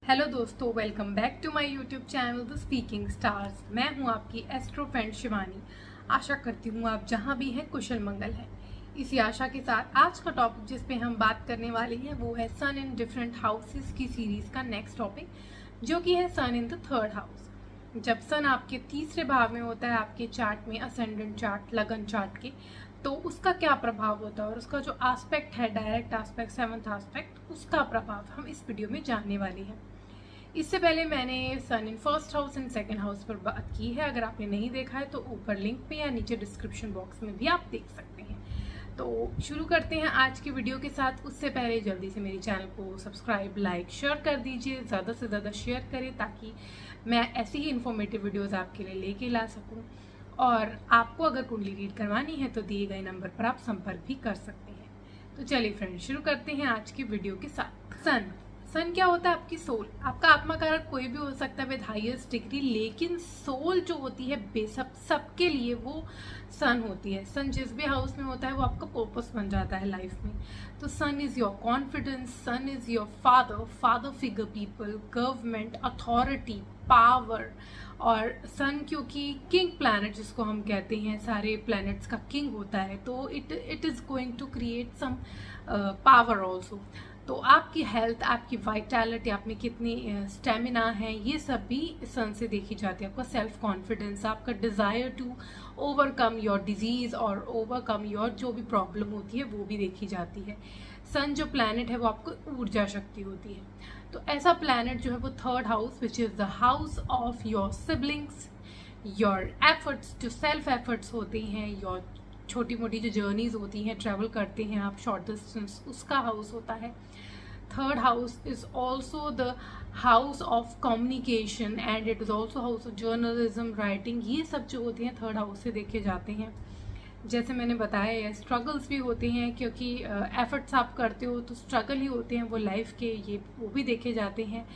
Hello दोस्तों, welcome back to my YouTube channel The Speaking Stars. मैं हूं आपकी एस्ट्रो फ्रेंड शिवानी। आशा करती हूं आप जहां भी हैं कुशल मंगल है। इसी आशा के साथ आज का टॉपिक जिस पे हम बात करने वाले हैं वो है सन इन डिफरेंट हाउसेस की सीरीज का नेक्स्ट टॉपिक, जो कि है सन इन द थर्ड हाउस। जब सन आपके तीसरे भाव में होता है आपके चार्ट में, असेंडेंट चार्ट, लगन चार्ट के, तो उसका क्या प्रभाव होता है और उसका जो एस्पेक्ट है, डायरेक्ट एस्पेक्ट, सेवंथ एस्पेक्ट, उसका प्रभाव हम इस वीडियो में जानने वाले हैं। इससे पहले मैंने sun in first house and second house पर बात की है। अगर आपने नहीं देखा है तो ऊपर लिंक पे या नीचे डिस्क्रिप्शन बॉक्स में भी आप देख सकते हैं। तो शुरू करते हैं आज की वीडियो के साथ। उससे पहले जल्दी से मेरे चैनल को सब्सक्राइब, लाइक, शेयर कर दीजिए। ज़्यादा से ज़्यादा शेयर करें ताकि मैं ऐसी ही इन्फॉर्मेटिव वीडियोज़ आपके लिए लेके ला सकूँ। और आपको अगर कुंडली रीड करवानी है तो दिए गए नंबर पर आप संपर्क भी कर सकते हैं। तो चलिए फ्रेंड्स, शुरू करते हैं आज की वीडियो के साथ। सन क्या होता है? आपकी सोल। आपका आत्मा कारक कोई भी हो सकता है विद हाईएस्ट डिग्री, लेकिन सोल जो होती है बेसब सबके लिए वो सन होती है। सन जिस भी हाउस में होता है वो आपका पर्पस बन जाता है लाइफ में। तो sun is your confidence, sun is your father figure people, government, authority, power. और सन क्योंकि किंग प्लैनेट जिसको हम कहते हैं, सारे प्लैनेट्स का किंग होता है, तो it is going to create some power also. तो आपकी हेल्थ, आपकी वाइटैलिटी, आप में कितनी स्टेमिना है, ये सब भी सन से देखी जाती है। आपका सेल्फ कॉन्फिडेंस, आपका desire to overcome your disease और ओवरकम योर जो भी प्रॉब्लम होती है वो भी देखी जाती है। सन जो प्लैनेट है वो आपको ऊर्जा शक्ति होती है। तो ऐसा प्लैनेट जो है वो third house, which is the house of your siblings, your efforts, जो सेल्फ एफर्ट्स होते हैं, योर छोटी मोटी जो जर्नीज होती हैं, ट्रैवल करते हैं आप शॉर्ट डिस्टेंस, उसका हाउस होता है। Third house is also the house of communication and it is also house of journalism, writing. ये सब जो होते हैं थर्ड हाउस से देखे जाते हैं। जैसे मैंने बताया, स्ट्रगल्स भी होते हैं क्योंकि एफर्ट्स आप करते हो तो स्ट्रगल ही होते हैं वो लाइफ के, ये वो भी देखे जाते हैं।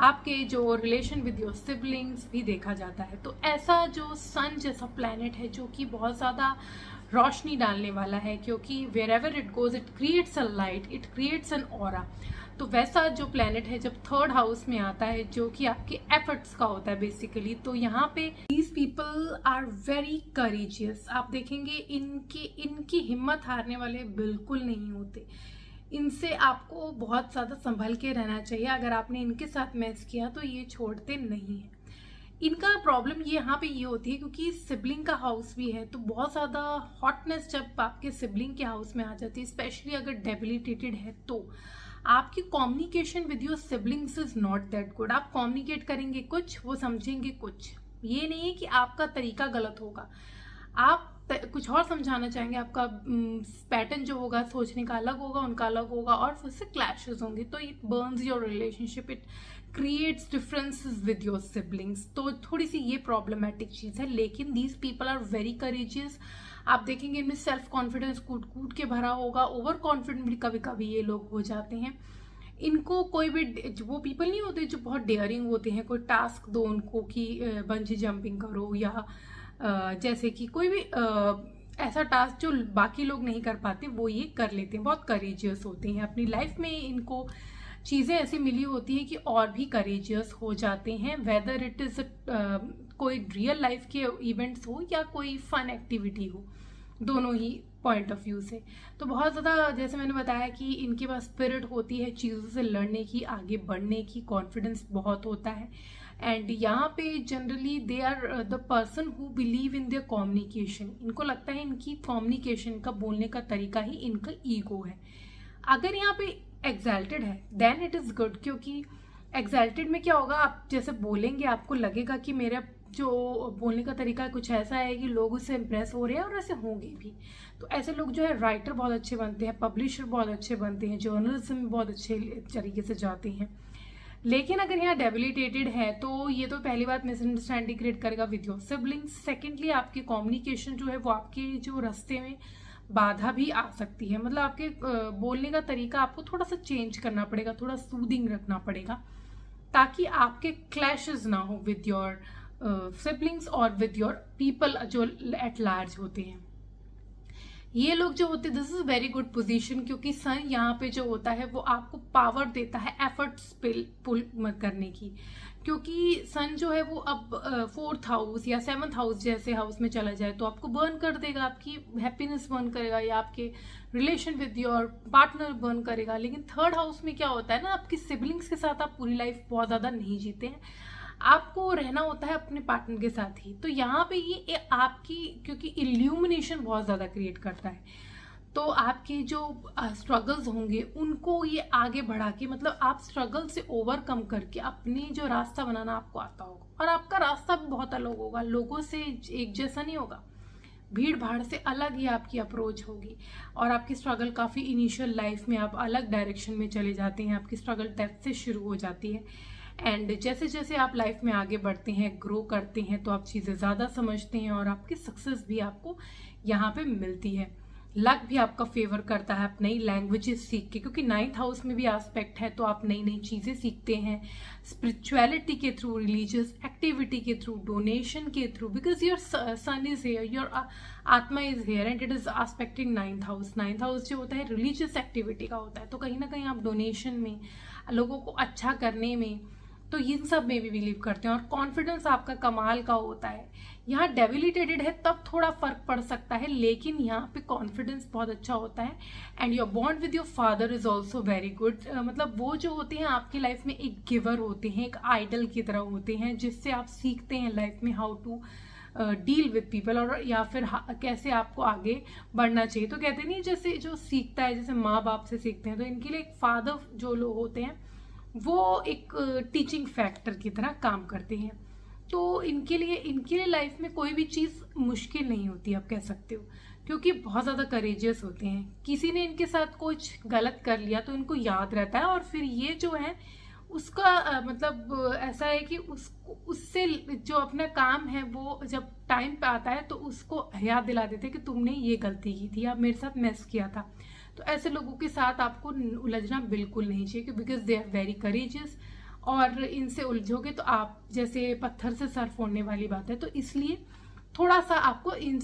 आपके जो रिलेशन विद योर सिबलिंग्स भी देखा जाता है। तो ऐसा जो सन जैसा प्लैनेट है जो कि बहुत ज़्यादा रोशनी डालने वाला है, क्योंकि wherever it goes it creates a light, it creates an aura. तो वैसा जो प्लैनेट है जब थर्ड हाउस में आता है, जो कि आपके एफर्ट्स का होता है बेसिकली, तो यहाँ पे these people are very courageous. आप देखेंगे इनकी हिम्मत हारने वाले बिल्कुल नहीं होते। इनसे आपको बहुत ज़्यादा संभल के रहना चाहिए। अगर आपने इनके साथ मैच किया तो ये छोड़ते नहीं हैं। इनका प्रॉब्लम ये यहाँ पे ये होती है क्योंकि सिबलिंग का हाउस भी है, तो बहुत ज़्यादा हॉटनेस जब आपके सिबलिंग के हाउस में आ जाती है, स्पेशली अगर डेबिलिटेटेड है, तो आपकी communication with your siblings is not that good. आप कम्युनिकेट करेंगे कुछ, वो समझेंगे कुछ। ये नहीं है कि आपका तरीका गलत होगा, आप कुछ और समझाना चाहेंगे, आपका पैटर्न जो होगा सोचने का अलग होगा, उनका अलग होगा, और फिर से क्लैशेस होंगे। तो it burns your relationship, it creates differences with your siblings. तो थोड़ी सी ये प्रॉब्लमेटिक चीज़ है। लेकिन these people are very courageous. आप देखेंगे इनमें सेल्फ कॉन्फिडेंस कूट कूट के भरा होगा। ओवर कॉन्फिडेंट भी कभी कभी ये लोग हो जाते हैं। इनको कोई भी वो पीपल नहीं होते जो बहुत डेयरिंग होते हैं, कोई टास्क दो उनको कि बंजी जंपिंग करो, या जैसे कि कोई भी ऐसा टास्क जो बाकी लोग नहीं कर पाते वो ये कर लेते हैं। बहुत करेजियस होते हैं। अपनी लाइफ में इनको चीज़ें ऐसी मिली होती हैं कि और भी करेजियस हो जाते हैं, वेदर इट इज़ कोई रियल लाइफ के इवेंट्स हो या कोई फन एक्टिविटी हो, दोनों ही पॉइंट ऑफ व्यू से। तो बहुत ज़्यादा, जैसे मैंने बताया कि इनके पास स्पिरिट होती है चीज़ों से लड़ने की, आगे बढ़ने की, कॉन्फिडेंस बहुत होता है। एंड यहाँ पे generally they are the person who believe in their communication. इनको लगता है इनकी कम्युनिकेशन का, बोलने का तरीका ही इनका ईगो है। अगर यहाँ पे एग्जैल्टेड है देन इट इज़ गुड, क्योंकि एग्जैल्टेड में क्या होगा, आप जैसे बोलेंगे आपको लगेगा कि मेरा जो बोलने का तरीका है कुछ ऐसा है कि लोग उससे इम्प्रेस हो रहे हैं, और ऐसे होंगे भी। तो ऐसे लोग जो है राइटर बहुत अच्छे बनते हैं, पब्लिशर बहुत अच्छे बनते हैं, जर्नलिज्म में बहुत अच्छे तरीके से जाते हैं। लेकिन अगर यहाँ डेबिलिटेटेड है तो ये तो पहली बात मिसअंडरस्टैंडिंग क्रिएट करेगा विद योर सिबलिंग्स। सेकेंडली आपकी कम्युनिकेशन जो है वो आपके जो रास्ते में बाधा भी आ सकती है। मतलब आपके बोलने का तरीका आपको थोड़ा सा चेंज करना पड़ेगा, थोड़ा सूदिंग रखना पड़ेगा, ताकि आपके क्लैशेस ना हो विद योर सिबलिंग्स और विद योर पीपल जो एट लार्ज होते हैं। ये लोग जो होते हैं, this is very good position, क्योंकि सन यहाँ पे जो होता है वो आपको पावर देता है एफर्ट्स पुल करने की। क्योंकि सन जो है वो अब फोर्थ हाउस या सेवंथ हाउस जैसे हाउस में चला जाए तो आपको बर्न कर देगा, आपकी हैप्पीनेस बर्न करेगा या आपके relation with your partner burn करेगा। लेकिन थर्ड हाउस में क्या होता है ना, आपकी सिबलिंग्स के साथ आप पूरी लाइफ बहुत ज़्यादा नहीं जीते हैं, आपको रहना होता है अपने पार्टनर के साथ ही। तो यहाँ पे ये आपकी, क्योंकि इल्यूमिनेशन बहुत ज़्यादा क्रिएट करता है, तो आपके जो स्ट्रगल्स होंगे उनको ये आगे बढ़ा के, मतलब आप स्ट्रगल से ओवरकम करके अपने जो रास्ता बनाना आपको आता होगा। और आपका रास्ता भी बहुत अलग होगा, लोगों से एक जैसा नहीं होगा, भीड़ भाड़ से अलग ही आपकी अप्रोच होगी। और आपकी स्ट्रगल काफ़ी इनिशियल लाइफ में आप अलग डायरेक्शन में चले जाते हैं, आपकी स्ट्रगल डेप्थ से शुरू हो जाती है। एंड जैसे जैसे आप लाइफ में आगे बढ़ते हैं, ग्रो करते हैं, तो आप चीज़ें ज़्यादा समझते हैं और आपकी सक्सेस भी आपको यहाँ पे मिलती है। लक भी आपका फेवर करता है, आप नई लैंग्वेजेस सीख के, क्योंकि 9th हाउस में भी एस्पेक्ट है, तो आप नई नई चीज़ें सीखते हैं स्पिरिचुअलिटी के थ्रू, रिलीजियस एक्टिविटी के थ्रू, डोनेशन के through, because your sun is here, your atma is here and it is aspecting 9th house. 9th house जो होता है रिलीजियस एक्टिविटी का होता है, तो कहीं ना कहीं आप डोनेशन में, लोगों को अच्छा करने में, तो इन सब में भी बिलीव करते हैं। और कॉन्फिडेंस आपका कमाल का होता है। यहाँ डेबिलिटेटेड है तब थोड़ा फर्क पड़ सकता है, लेकिन यहाँ पे कॉन्फिडेंस बहुत अच्छा होता है। And your bond with your father is also very good, मतलब वो जो होते हैं आपकी लाइफ में एक गिवर होते हैं, एक आइडल की तरह होते हैं, जिससे आप सीखते हैं लाइफ में how to deal with people, और या फिर कैसे आपको आगे बढ़ना चाहिए। तो कहते नहीं, जैसे जो सीखता है, जैसे माँ बाप से सीखते हैं, तो इनके लिए एक फादर जो लोग होते हैं वो एक टीचिंग फैक्टर की तरह काम करते हैं। तो इनके लिए लाइफ में कोई भी चीज़ मुश्किल नहीं होती, आप कह सकते हो, क्योंकि बहुत ज़्यादा करेजियस होते हैं। किसी ने इनके साथ कुछ गलत कर लिया तो इनको याद रहता है, और फिर ये जो है उसका मतलब ऐसा है कि उससे जो अपना काम है वो जब टाइम पे आता है तो उसको याद दिला देते हैं कि तुमने ये गलती की थी या मेरे साथ मैस किया था। तो ऐसे लोगों के साथ आपको उलझना बिल्कुल नहीं चाहिए, because they are very courageous, और इनसे उलझोगे तो आप जैसे पत्थर से सर फोड़ने वाली बात है। तो इसलिए थोड़ा सा आपको इन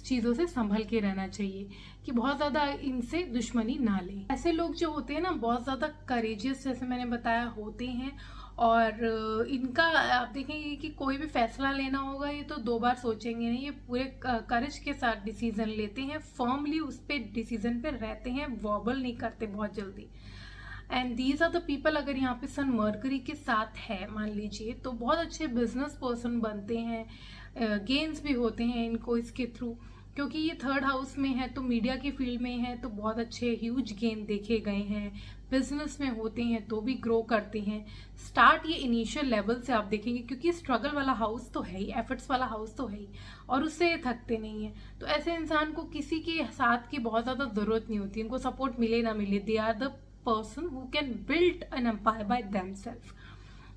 चीज़ों से संभल के रहना चाहिए कि बहुत ज़्यादा इनसे दुश्मनी ना लें। ऐसे लोग जो होते हैं ना बहुत ज़्यादा करेजियस, जैसे मैंने बताया, होते हैं, और इनका आप देखेंगे कि कोई भी फैसला लेना होगा ये तो 2 बार सोचेंगे नहीं, ये पूरे करेज के साथ डिसीजन लेते हैं, फर्मली उस पर डिसीजन पे रहते हैं, वॉबल नहीं करते बहुत जल्दी। And these are the people, अगर यहाँ पे सन मर्करी के साथ है मान लीजिए, तो बहुत अच्छे बिजनेस पर्सन बनते हैं, गेन्स भी होते हैं इनको इसके थ्रू, क्योंकि ये थर्ड हाउस में है, तो मीडिया की फील्ड में है तो बहुत अच्छे ह्यूज गेन देखे गए हैं। बिजनेस में होते हैं तो भी ग्रो करते हैं। स्टार्ट ये इनिशियल लेवल से आप देखेंगे, क्योंकि स्ट्रगल वाला हाउस तो है ही, एफर्ट्स वाला हाउस तो है ही, और उससे थकते नहीं है। तो ऐसे इंसान को किसी के साथ की बहुत ज़्यादा ज़रूरत नहीं होती, इनको सपोर्ट मिले ना मिले, they are the person who can build an empire by themselves.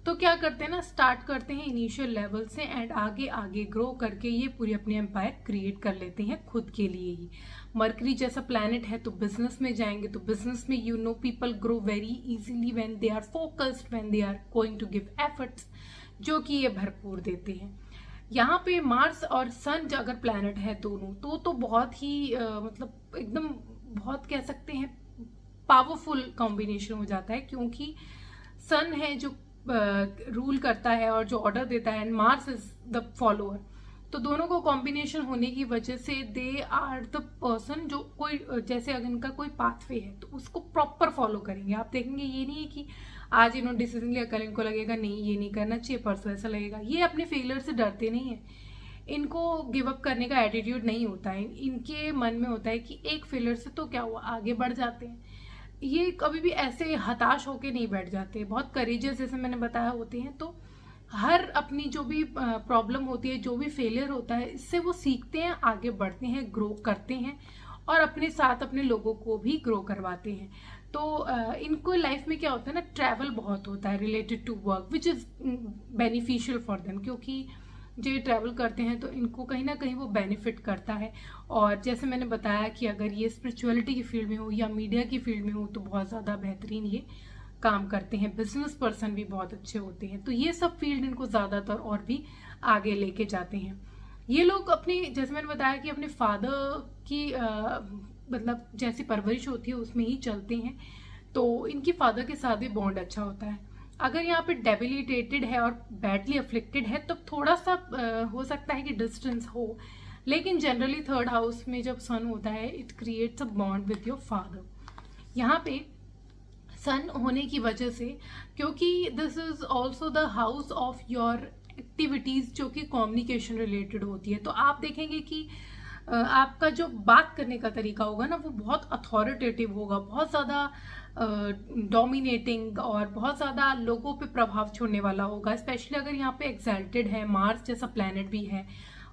तो क्या करते हैं ना, स्टार्ट करते हैं इनिशियल लेवल से एंड आगे आगे ग्रो करके ये पूरी अपनी एम्पायर क्रिएट कर लेते हैं खुद के लिए ही। मरकरी जैसा प्लैनेट है तो बिजनेस में जाएंगे, तो बिजनेस में you know people grow very easily when they are focused, when they are going to give efforts, जो कि ये भरपूर देते हैं। यहाँ पे मार्स और सन अगर प्लैनेट है दोनों, तो बहुत ही मतलब एकदम बहुत कह सकते हैं पावरफुल कॉम्बिनेशन हो जाता है, क्योंकि सन है जो रूल करता है और जो ऑर्डर देता है, and Mars is the follower. तो दोनों को कॉम्बिनेशन होने की वजह से दे आर द पर्सन जो कोई, जैसे अगर इनका कोई पाथवे है तो उसको प्रॉपर फॉलो करेंगे। आप देखेंगे ये नहीं है कि आज इन्होंने डिसीजन लिया कल इनको लगेगा नहीं ये नहीं करना चाहिए, परसों ऐसा लगेगा। ये अपने फेलियर से डरते नहीं है, इनको गिव अप करने का एटीट्यूड नहीं होता है, इनके मन में होता है कि एक फेलियर से तो क्या हुआ, आगे बढ़ जाते हैं। ये कभी भी ऐसे हताश होके नहीं बैठ जाते, बहुत करेजियस जैसे मैंने बताया होते हैं। तो हर अपनी जो भी प्रॉब्लम होती है, जो भी फेलियर होता है, इससे वो सीखते हैं, आगे बढ़ते हैं, ग्रो करते हैं, और अपने साथ अपने लोगों को भी ग्रो करवाते हैं। तो इनको लाइफ में क्या होता है ना, ट्रैवल बहुत होता है related to work, which is beneficial for them, क्योंकि जो ये ट्रैवल करते हैं तो इनको कहीं ना कहीं वो बेनिफिट करता है। और जैसे मैंने बताया कि अगर ये स्पिरिचुअलिटी की फील्ड में हो या मीडिया की फील्ड में हो तो बहुत ज़्यादा बेहतरीन ये काम करते हैं। बिजनेस पर्सन भी बहुत अच्छे होते हैं, तो ये सब फील्ड इनको ज़्यादातर और भी आगे लेके जाते हैं। ये लोग अपनी, जैसे मैंने बताया कि अपने फादर की मतलब जैसी परवरिश होती है उसमें ही चलते हैं, तो इनकी फादर के साथ भी बॉन्ड अच्छा होता है। अगर यहाँ पे डेबिलिटेटेड है और बैडली अफ्लिक्टेड है तो थोड़ा सा हो सकता है कि डिस्टेंस हो, लेकिन जनरली थर्ड हाउस में जब सन होता है it creates a bond with your father. यहाँ पे सन होने की वजह से, क्योंकि this is also the house of your activities जो कि कम्युनिकेशन रिलेटेड होती है, तो आप देखेंगे कि आपका जो बात करने का तरीका होगा ना वो बहुत अथॉरिटेटिव होगा, बहुत ज़्यादा डोमिनेटिंग और बहुत ज़्यादा लोगों पे प्रभाव छोड़ने वाला होगा। स्पेशली अगर यहाँ पे एक्सल्टेड है, मार्स जैसा प्लैनेट भी है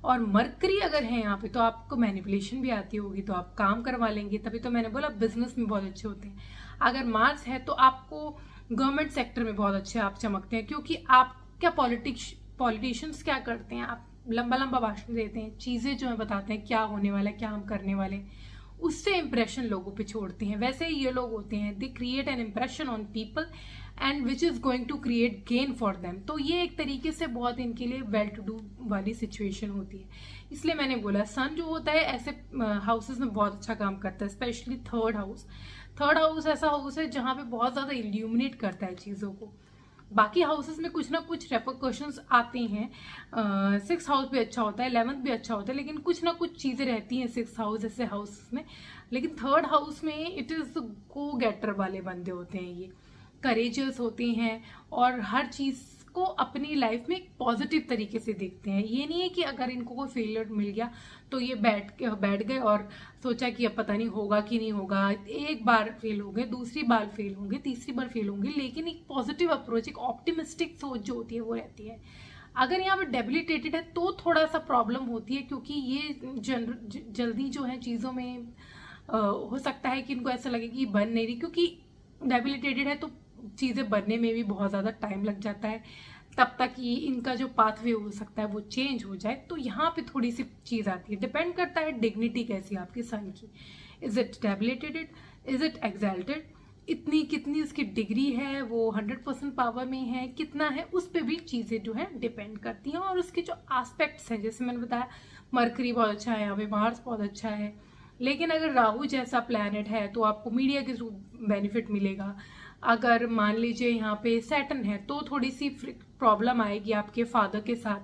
और मरकरी अगर है यहाँ पे, तो आपको मैनिपुलेशन भी आती होगी, तो आप काम करवा लेंगे। तभी तो मैंने बोला बिजनेस में बहुत अच्छे होते हैं। अगर मार्स है तो आपको गवर्नमेंट सेक्टर में बहुत अच्छे आप चमकते हैं, क्योंकि आप क्या पॉलिटिशियंस क्या करते हैं, आप लंबा लंबा भाषण देते हैं, चीज़ें जो है बताते हैं क्या होने वाला है, क्या हम करने वाले हैं, उससे इंप्रेशन लोगों पे छोड़ते हैं। वैसे ही ये लोग होते हैं, they create an impression on people and which is going to create gain for them. तो ये एक तरीके से बहुत इनके लिए वेल टू डू वाली सिचुएशन होती है। इसलिए मैंने बोला सन जो होता है ऐसे हाउसेस में बहुत अच्छा काम करता है, specially third house. Third house ऐसा हाउस है जहाँ पे बहुत ज़्यादा इल्यूमिनेट करता है चीज़ों को। बाकी हाउसेस में कुछ ना कुछ रेपरकशंस आते हैं। 6th हाउस भी अच्छा होता है, 11th भी अच्छा होता है, लेकिन कुछ ना कुछ चीज़ें रहती हैं 6th हाउस जैसे हाउस में। लेकिन थर्ड हाउस में इट इज़ गो गेटर वाले बंदे होते हैं, ये करेजियस होते हैं और हर चीज़ को अपनी लाइफ में एक पॉजिटिव तरीके से देखते हैं। ये नहीं है कि अगर इनको कोई फेलियर मिल गया तो ये बैठ गए और सोचा कि अब पता नहीं होगा कि नहीं होगा, एक बार फेल हो गए, दूसरी बार फेल होंगे, तीसरी बार फेल होंगे, लेकिन एक पॉजिटिव अप्रोच, एक ऑप्टिमिस्टिक सोच जो होती है वो रहती है। अगर यहाँ पे डेबिलिटेटेड है तो थोड़ा सा प्रॉब्लम होती है, क्योंकि ये जल्दी जो है चीज़ों में हो सकता है कि इनको ऐसा लगे कि बन नहीं रही, क्योंकि डेबिलिटेटेड है तो चीज़ें बनने में भी बहुत ज़्यादा टाइम लग जाता है, तब तक ये इनका जो पाथवे हो सकता है वो चेंज हो जाए। तो यहाँ पे थोड़ी सी चीज़ आती है, डिपेंड करता है डिग्निटी कैसी है आपकी सन की, is it debilitated, is it exalted, इतनी कितनी उसकी डिग्री है, वो 100% पावर में है, कितना है, उस पर भी चीज़ें जो है डिपेंड करती हैं। और उसके जो एस्पेक्ट्स हैं, जैसे मैंने बताया मरकरी बहुत अच्छा है, यहाँ पे मार्स बहुत अच्छा है, लेकिन अगर राहु जैसा प्लैनेट है तो आपको मीडिया के थ्रू बेनिफिट मिलेगा। अगर मान लीजिए यहाँ पे सैटर्न है तो थोड़ी सी प्रॉब्लम आएगी आपके फादर के साथ।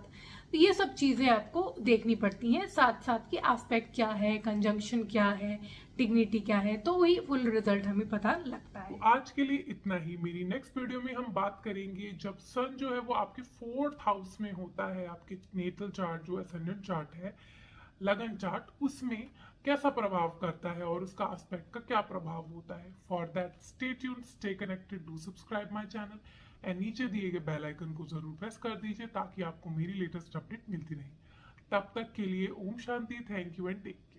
तो ये सब चीज़ें आपको देखनी पड़ती हैं, साथ साथ की एस्पेक्ट क्या है, कंजंक्शन क्या है, डिग्निटी क्या है, तो वही फुल रिजल्ट हमें पता लगता है। तो आज के लिए इतना ही। मेरी नेक्स्ट वीडियो में हम बात करेंगे जब सन जो है वो आपके 4th हाउस में होता है, आपके नेटल चार्ट जो एसेंडेंट चार्ट है, लगन चार्ट, उसमें कैसा प्रभाव करता है और उसका एस्पेक्ट का क्या प्रभाव होता है। For that stay tuned, stay connected, do subscribe my channel and नीचे दिए गए बेल आइकन को जरूर प्रेस कर दीजिए ताकि आपको मेरी लेटेस्ट अपडेट मिलती रहे। तब तक के लिए Om Shanti, thank you and take care.